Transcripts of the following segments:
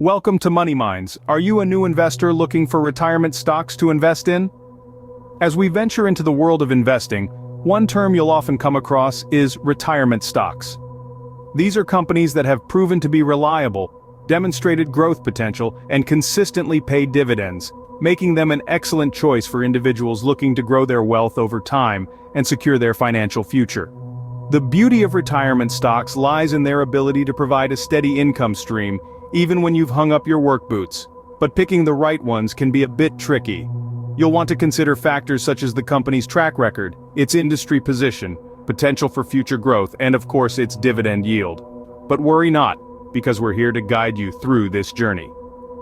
Welcome to Money Minds. Are you a new investor looking for retirement stocks to invest in? As we venture into the world of investing, one term you'll often come across is retirement stocks. These are companies that have proven to be reliable, demonstrated growth potential, and consistently paid dividends, making them an excellent choice for individuals looking to grow their wealth over time and secure their financial future. The beauty of retirement stocks lies in their ability to provide a steady income stream, even when you've hung up your work boots. But picking the right ones can be a bit tricky. You'll want to consider factors such as the company's track record, its industry position, potential for future growth, and of course its dividend yield. But worry not, because we're here to guide you through this journey.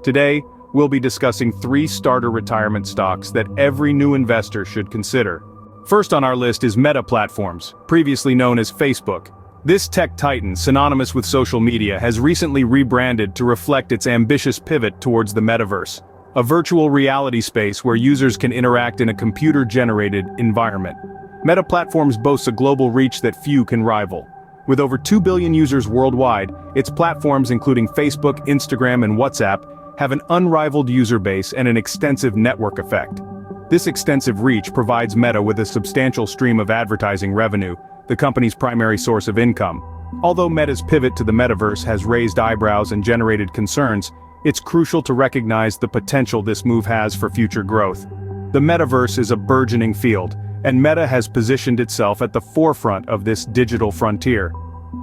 Today, we'll be discussing 3 starter retirement stocks that every new investor should consider. First on our list is Meta Platforms, previously known as Facebook. This tech titan, synonymous with social media, has recently rebranded to reflect its ambitious pivot towards the metaverse, a virtual reality space where users can interact in a computer-generated environment. Meta Platforms boasts a global reach that few can rival. With over 2 billion users worldwide, its platforms including Facebook, Instagram, and WhatsApp have an unrivaled user base and an extensive network effect. This extensive reach provides Meta with a substantial stream of advertising revenue, the company's primary source of income. Although Meta's pivot to the metaverse has raised eyebrows and generated concerns, it's crucial to recognize the potential this move has for future growth. The metaverse is a burgeoning field, and Meta has positioned itself at the forefront of this digital frontier.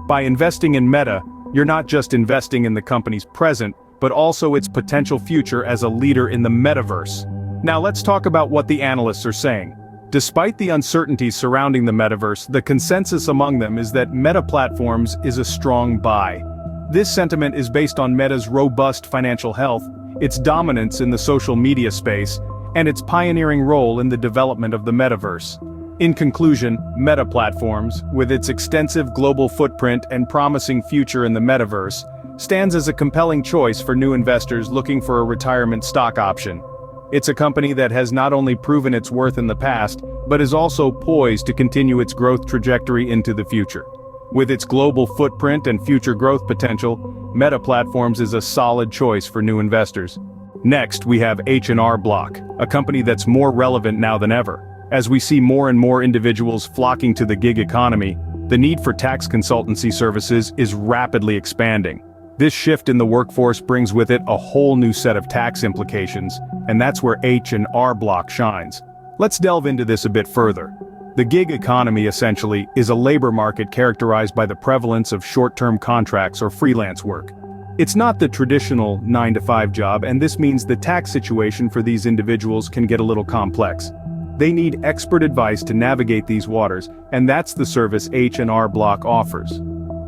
By investing in Meta, you're not just investing in the company's present, but also its potential future as a leader in the metaverse. Now let's talk about what the analysts are saying. Despite the uncertainties surrounding the metaverse, the consensus among them is that Meta Platforms is a strong buy. This sentiment is based on Meta's robust financial health, its dominance in the social media space, and its pioneering role in the development of the metaverse. In conclusion, Meta Platforms, with its extensive global footprint and promising future in the metaverse, stands as a compelling choice for new investors looking for a retirement stock option. It's a company that has not only proven its worth in the past, but is also poised to continue its growth trajectory into the future. With its global footprint and future growth potential, Meta Platforms is a solid choice for new investors. Next, we have H&R Block, a company that's more relevant now than ever. As we see more and more individuals flocking to the gig economy, the need for tax consultancy services is rapidly expanding. This shift in the workforce brings with it a whole new set of tax implications, and that's where H&R Block shines. Let's delve into this a bit further. The gig economy essentially is a labor market characterized by the prevalence of short-term contracts or freelance work. It's not the traditional 9-to-5 job, and this means the tax situation for these individuals can get a little complex. They need expert advice to navigate these waters, and that's the service H&R Block offers.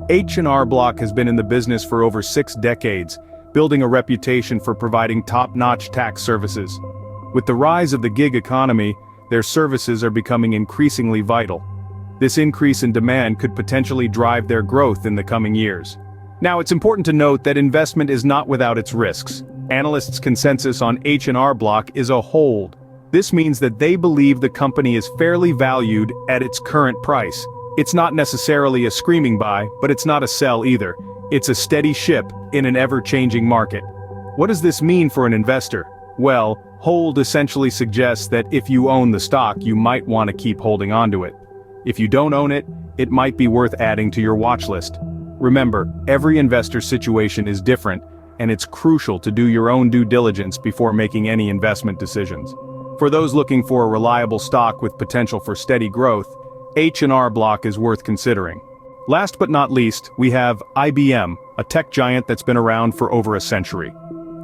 H&R Block has been in the business for over 6 decades, building a reputation for providing top-notch tax services. With the rise of the gig economy, their services are becoming increasingly vital. This increase in demand could potentially drive their growth in the coming years. Now, it's important to note that investment is not without its risks. Analysts' consensus on H&R Block is a hold. This means that they believe the company is fairly valued at its current price. It's not necessarily a screaming buy, but it's not a sell either. It's a steady ship in an ever-changing market. What does this mean for an investor? Well, hold essentially suggests that if you own the stock, you might want to keep holding on to it. If you don't own it, it might be worth adding to your watch list. Remember, every investor situation is different, and it's crucial to do your own due diligence before making any investment decisions. For those looking for a reliable stock with potential for steady growth, H&R Block is worth considering. Last but not least, we have IBM, a tech giant that's been around for over a century.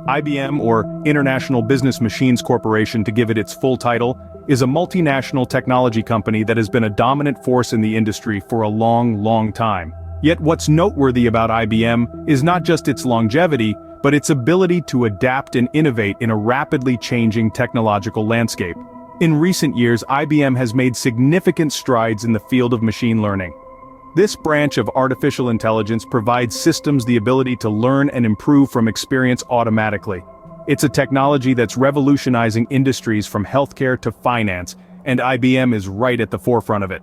IBM, or International Business Machines Corporation to give it its full title, is a multinational technology company that has been a dominant force in the industry for a long time. Yet what's noteworthy about IBM is not just its longevity, but its ability to adapt and innovate in a rapidly changing technological landscape. In recent years, IBM has made significant strides in the field of machine learning. This branch of artificial intelligence provides systems the ability to learn and improve from experience automatically. It's a technology that's revolutionizing industries from healthcare to finance, and IBM is right at the forefront of it.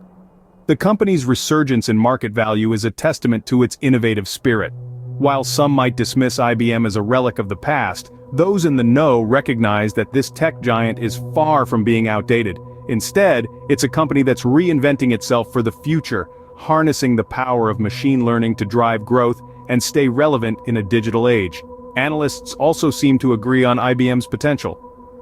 The company's resurgence in market value is a testament to its innovative spirit. While some might dismiss IBM as a relic of the past, those in the know recognize that this tech giant is far from being outdated. Instead, it's a company that's reinventing itself for the future, harnessing the power of machine learning to drive growth and stay relevant in a digital age. Analysts also seem to agree on IBM's potential.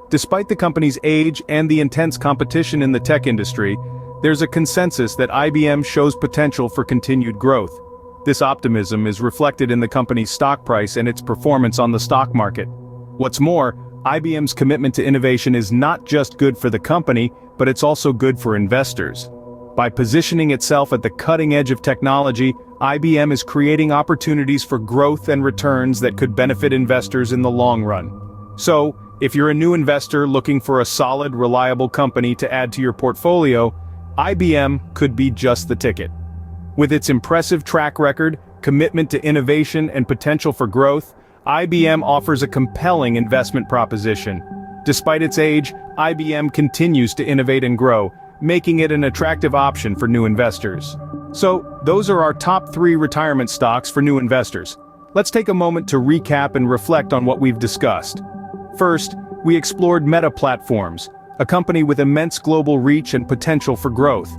Despite the company's age and the intense competition in the tech industry, there's a consensus that IBM shows potential for continued growth. This optimism is reflected in the company's stock price and its performance on the stock market. What's more, IBM's commitment to innovation is not just good for the company, but it's also good for investors. By positioning itself at the cutting edge of technology, IBM is creating opportunities for growth and returns that could benefit investors in the long run. So, if you're a new investor looking for a solid, reliable company to add to your portfolio, IBM could be just the ticket. With its impressive track record, commitment to innovation and potential for growth, IBM offers a compelling investment proposition. Despite its age, IBM continues to innovate and grow, making it an attractive option for new investors. So, those are our top 3 retirement stocks for new investors. Let's take a moment to recap and reflect on what we've discussed. First, we explored Meta Platforms, a company with immense global reach and potential for growth.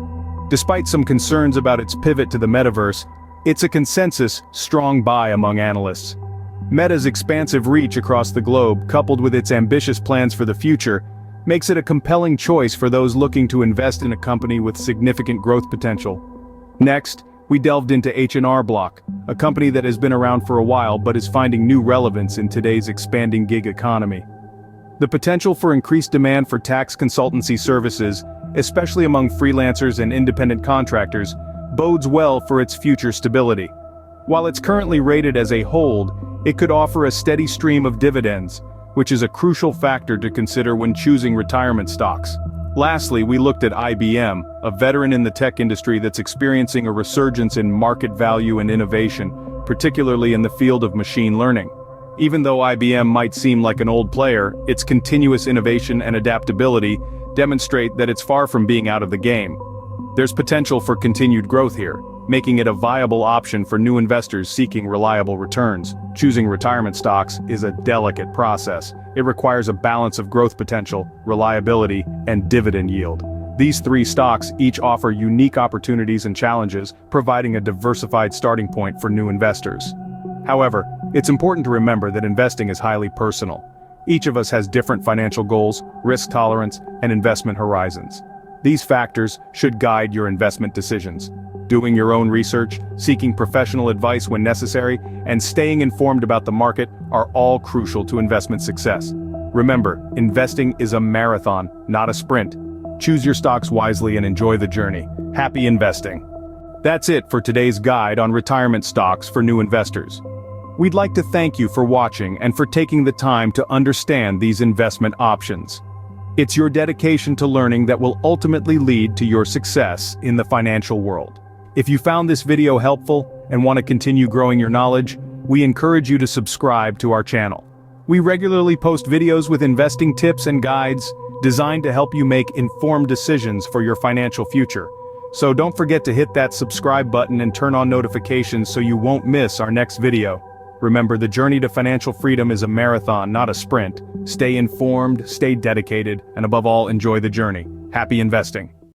Despite some concerns about its pivot to the metaverse, it's a consensus strong buy among analysts. Meta's expansive reach across the globe, coupled with its ambitious plans for the future, makes it a compelling choice for those looking to invest in a company with significant growth potential. Next, we delved into H&R Block, a company that has been around for a while but is finding new relevance in today's expanding gig economy. The potential for increased demand for tax consultancy services, especially among freelancers and independent contractors, bodes well for its future stability. While it's currently rated as a hold, it could offer a steady stream of dividends, which is a crucial factor to consider when choosing retirement stocks. Lastly, we looked at IBM, a veteran in the tech industry that's experiencing a resurgence in market value and innovation, particularly in the field of machine learning. Even though IBM might seem like an old player, its continuous innovation and adaptability demonstrate that it's far from being out of the game. There's potential for continued growth here, making it a viable option for new investors seeking reliable returns. Choosing retirement stocks is a delicate process. It requires a balance of growth potential, reliability, and dividend yield. These 3 stocks each offer unique opportunities and challenges, providing a diversified starting point for new investors. However, it's important to remember that investing is highly personal. Each of us has different financial goals, risk tolerance, and investment horizons. These factors should guide your investment decisions. Doing your own research, seeking professional advice when necessary, and staying informed about the market are all crucial to investment success. Remember, investing is a marathon, not a sprint. Choose your stocks wisely and enjoy the journey. Happy investing. That's it for today's guide on retirement stocks for new investors. We'd like to thank you for watching and for taking the time to understand these investment options. It's your dedication to learning that will ultimately lead to your success in the financial world. If you found this video helpful and want to continue growing your knowledge, we encourage you to subscribe to our channel. We regularly post videos with investing tips and guides designed to help you make informed decisions for your financial future. So don't forget to hit that subscribe button and turn on notifications so you won't miss our next video. Remember, the journey to financial freedom is a marathon, not a sprint. Stay informed, stay dedicated, and above all, enjoy the journey. Happy investing.